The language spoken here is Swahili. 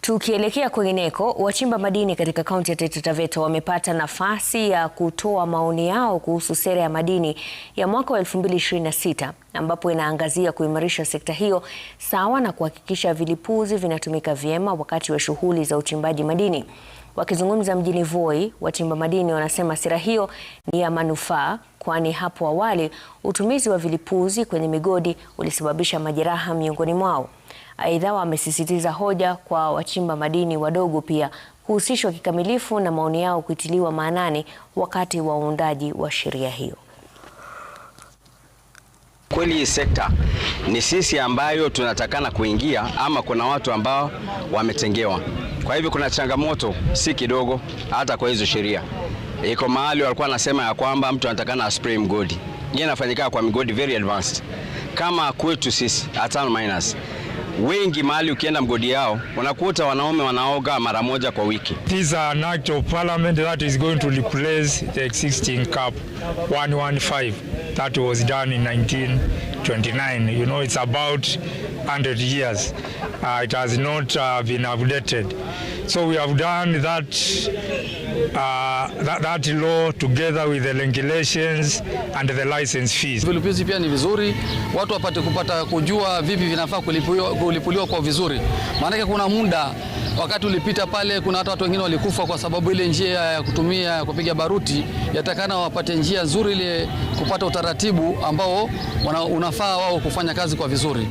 Tukielekea kwingineko, wachimba madini katika kaunti ya Taita Taveta wamepata nafasi ya kutoa maoni yao kuhusu sera ya madini ya mwaka wa 2026 ambapo inaangazia kuimarisha sekta hiyo sawa na kuhakikisha vilipuzi vinatumika vyema wakati wa shughuli za uchimbaji madini. Wakizungumza mjini Voi, wachimba madini wanasema sera hiyo ni ya manufaa, kwani hapo awali utumizi wa vilipuzi kwenye migodi ulisababisha majeraha miongoni mwao. Aidha, wamesisitiza hoja kwa wachimba madini wadogo pia kuhusishwa kikamilifu na maoni yao kuitiliwa maanani wakati wa uundaji wa sheria hiyo. Kweli hii sekta ni sisi ambayo tunatakana kuingia, ama kuna watu ambao wametengewa. Kwa hivyo kuna changamoto si kidogo hata kwa hizo sheria. Iko mahali walikuwa nasema ya kwamba mtu anatakana spray mgodi. Yeye anafanyika kwa migodi very advanced. Kama kwetu sisi Atano Miners, wengi mahali ukienda mgodi yao unakuta wanaume wanaoga mara moja kwa wiki. This is an act of parliament that is going to replace the existing cap 115 that was done in 1929. You know, it's about 100 years. It has not been updated. So we have done that law together with the regulations and the license fees. Vilipuzi pia ni vizuri, watu wapate kujua vipi vinafaa kulipuliwa kwa vizuri. Maana kuna muda wakati ulipita pale, kuna watu wengine walikufa kwa sababu ile njia ya kutumia kupiga baruti. Yatakana wapate njia nzuri ile kupata utaratibu ambao unafaa wao kufanya kazi kwa vizuri.